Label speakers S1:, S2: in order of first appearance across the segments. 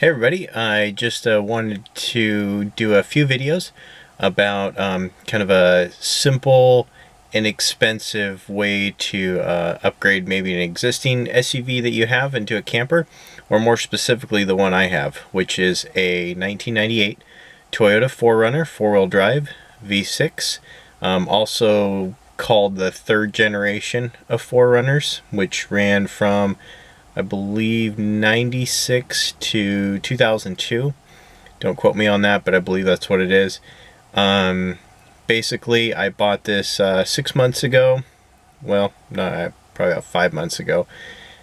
S1: Hey everybody, I just wanted to do a few videos about kind of a simple, inexpensive way to upgrade maybe an existing SUV that you have into a camper, or more specifically the one I have, which is a 1998 Toyota 4Runner 4-wheel drive V6, also called the third generation of 4Runners, which ran from I believe 96 to 2002. Don't quote me on that, but I believe that's what it is. Basically, I bought this 6 months ago. Well, no, probably about 5 months ago.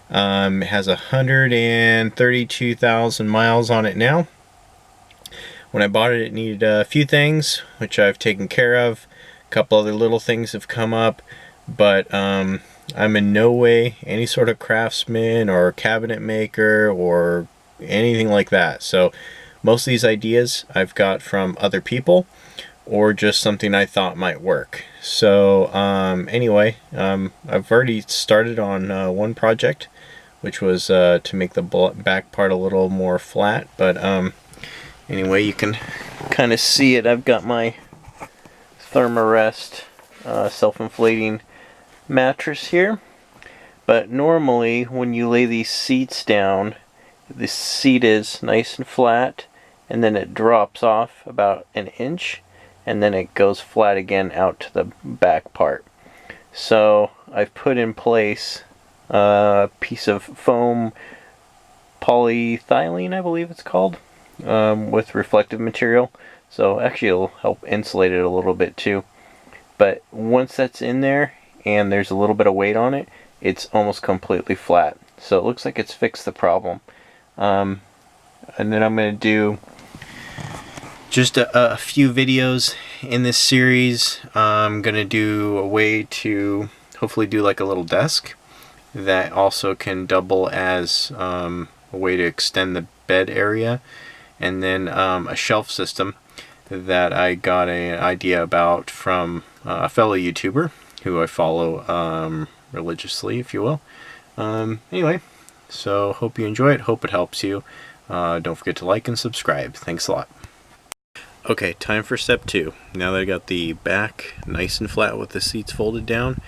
S1: It has 132,000 miles on it now. When I bought it, it needed a few things, which I've taken care of. A couple other little things have come up, but I'm in no way any sort of craftsman or cabinet maker or anything like that. So most of these ideas I've got from other people or just something I thought might work. So anyway, I've already started on one project, which was to make the back part a little more flat. But anyway, you can kind of see it. I've got my Thermarest self-inflating mattress here, but normally when you lay these seats down, the seat is nice and flat, and then it drops off about an inch, and then it goes flat again out to the back part. So I've put in place a piece of foam polyethylene, I believe it's called, with reflective material, so actually it'll help insulate it a little bit too. But once that's in there and there's a little bit of weight on it, it's almost completely flat. So it looks like it's fixed the problem. And then I'm going to do just a few videos in this series. I'm going to do a way to hopefully do like a little desk that also can double as a way to extend the bed area, and then a shelf system that I got an idea about from a fellow YouTuber who I follow religiously, if you will. Anyway, so hope you enjoy it, hope it helps you. Don't forget to like and subscribe. Thanks a lot. Okay, time for step 2. Now that I got the back nice and flat with the seats folded down,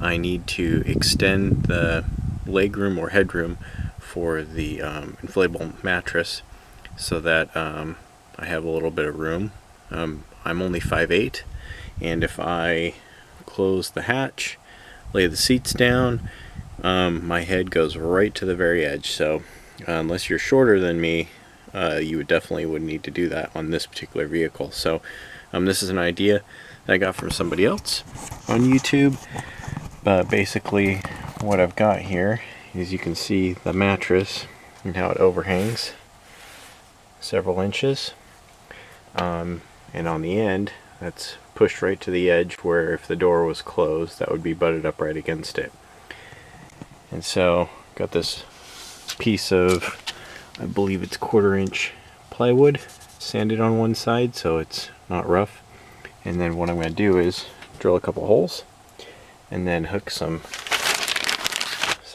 S1: I need to extend the legroom or headroom for the inflatable mattress so that I have a little bit of room. I'm only 5'8", and if I close the hatch, lay the seats down, my head goes right to the very edge. So unless you're shorter than me, you would need to do that on this particular vehicle. So this is an idea that I got from somebody else on YouTube. But basically what I've got here is, you can see the mattress and how it overhangs several inches, and on the end that's pushed right to the edge, where if the door was closed that would be butted up right against it. And so got this piece of, I believe it's 1/4 inch plywood sanded on one side so it's not rough. And then what I'm going to do is drill a couple holes and then hook some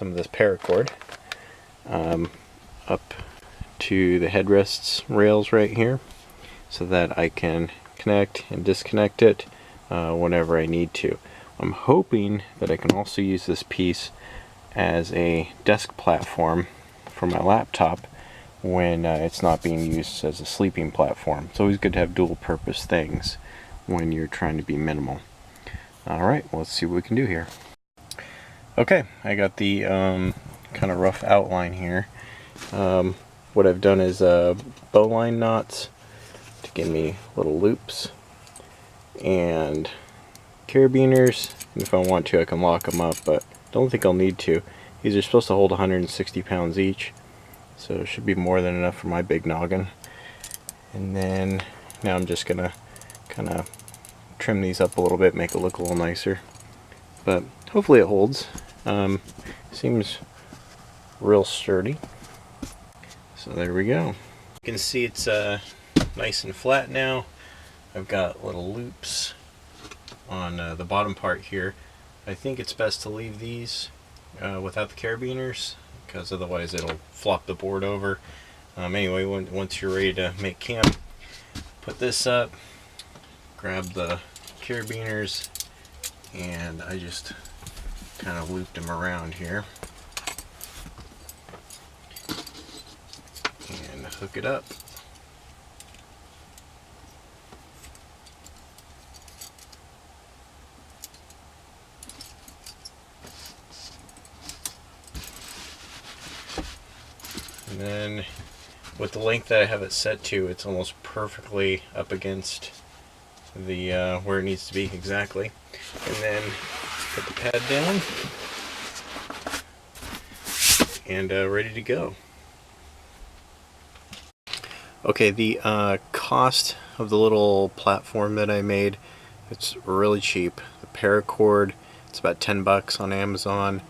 S1: of this paracord up to the headrests rails right here, so that I can connect and disconnect it whenever I need to. I'm hoping that I can also use this piece as a desk platform for my laptop when it's not being used as a sleeping platform. It's always good to have dual purpose things when you're trying to be minimal. Alright, well, let's see what we can do here. Okay, I got the kind of rough outline here. What I've done is bowline knots to give me little loops, and carabiners, and if I want to I can lock them up, but don't think I'll need to. These are supposed to hold 160 pounds each, so it should be more than enough for my big noggin. And then now I'm just gonna kind of trim these up a little bit, make it look a little nicer, but hopefully it holds. Seems real sturdy. So there we go. You can see it's nice and flat now. I've got little loops on the bottom part here. I think it's best to leave these without the carabiners, because otherwise it'll flop the board over. Anyway, once you're ready to make camp, put this up, grab the carabiners, and I just kind of looped them around here and hook it up. And then with the length that I have it set to, it's almost perfectly up against the where it needs to be exactly. And then put the pad down and ready to go. Okay, the cost of the little platform that I made, it's really cheap. The paracord, it's about 10 bucks on Amazon.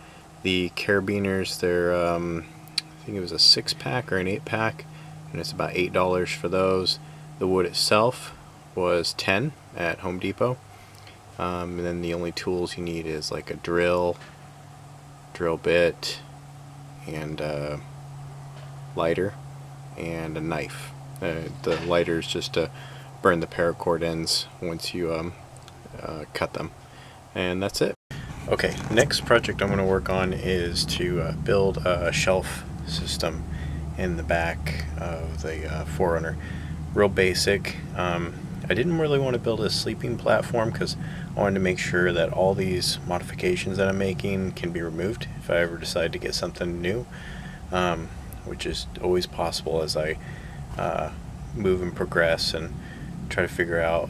S1: The carabiners, they're I think it was a 6-pack or an 8-pack, and it's about $8 for those. The wood itself was 10 at Home Depot. And then the only tools you need is like a drill bit, and a lighter, and a knife. The lighter is just to burn the paracord ends once you cut them, and that's it. Okay, next project I'm going to work on is to build a shelf system in the back of the Forerunner. Real basic. I didn't really want to build a sleeping platform because I wanted to make sure that all these modifications that I'm making can be removed if I ever decide to get something new, which is always possible as I move and progress and try to figure out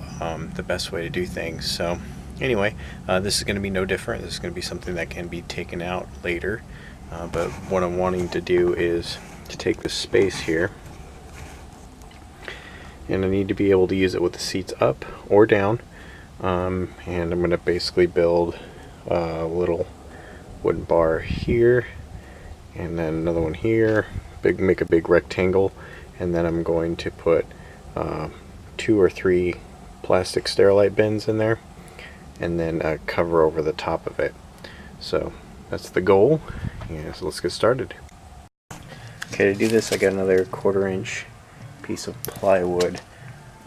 S1: the best way to do things. So anyway, this is going to be no different. This is going to be something that can be taken out later, but what I'm wanting to do is to take this space here, and I need to be able to use it with the seats up or down, and I'm going to basically build a little wooden bar here, and then another one here, make a big rectangle, and then I'm going to put 2 or 3 plastic Sterilite bins in there, and then cover over the top of it. So that's the goal. Yeah, so let's get started. Okay, to do this I got another 1/4-inch piece of plywood.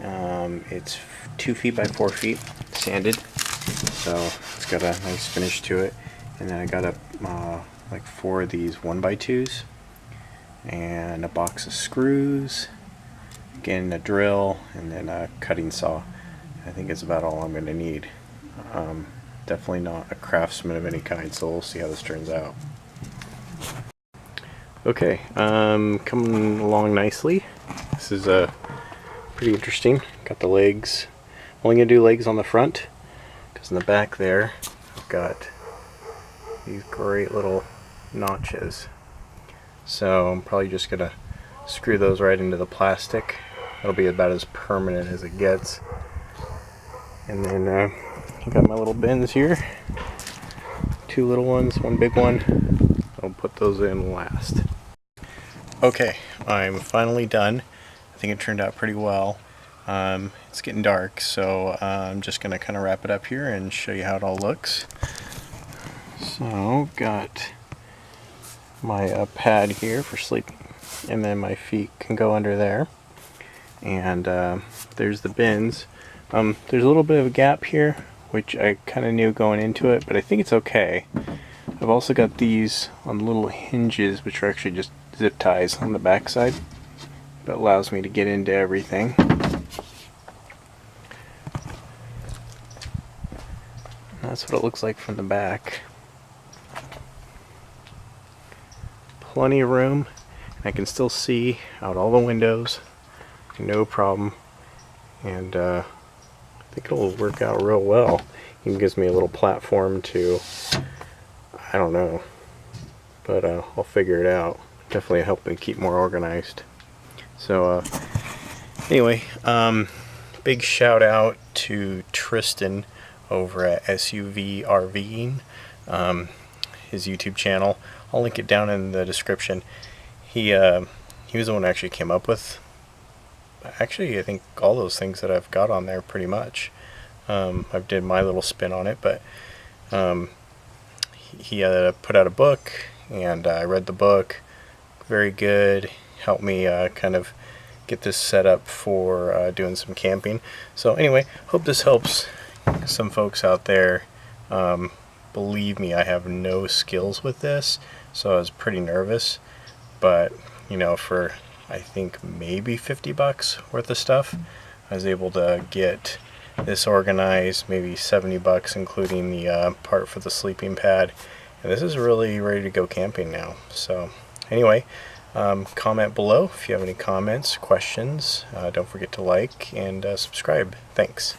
S1: It's 2 feet by 4 feet, sanded, so it's got a nice finish to it. And then I got like 4 of these 1x2s, and a box of screws, again a drill, and then a cutting saw. I think it's about all I'm going to need. Definitely not a craftsman of any kind, so we'll see how this turns out. Okay, coming along nicely. This is pretty interesting. Got the legs. I'm only going to do legs on the front, because in the back there I've got these great little notches. So I'm probably just going to screw those right into the plastic. It'll be about as permanent as it gets. And then I got my little bins here. 2 little ones, 1 big one. I'll put those in last. Okay, I'm finally done. I think it turned out pretty well. It's getting dark, so I'm just going to kind of wrap it up here and show you how it all looks. So, got my pad here for sleeping, and then my feet can go under there. And there's the bins. There's a little bit of a gap here, which I kind of knew going into it, but I think it's okay. I've also got these on little hinges, which are actually just zip ties on the back side. That allows me to get into everything. That's what it looks like from the back. Plenty of room, and I can still see out all the windows, no problem. And I think it'll work out real well. It gives me a little platform to, I don't know, but I'll figure it out. Definitely help me keep more organized. So anyway, big shout out to Tristan over at SUV RVing, his YouTube channel. I'll link it down in the description. He was the one who actually came up with, actually I think all those things that I've got on there pretty much. I've did my little spin on it, but he put out a book, and I read the book. Very good,
S2: helped me kind of get this set up for doing some camping. So anyway, hope this helps some folks out there. Believe me, I have no skills with this, so I was pretty nervous, but you know, for I think maybe 50 bucks worth of stuff, I was able to get this organized, maybe 70 bucks including the part for the sleeping pad, and this is really ready to go camping now. So anyway, comment below if you have any comments, questions. Don't forget to like and subscribe. Thanks.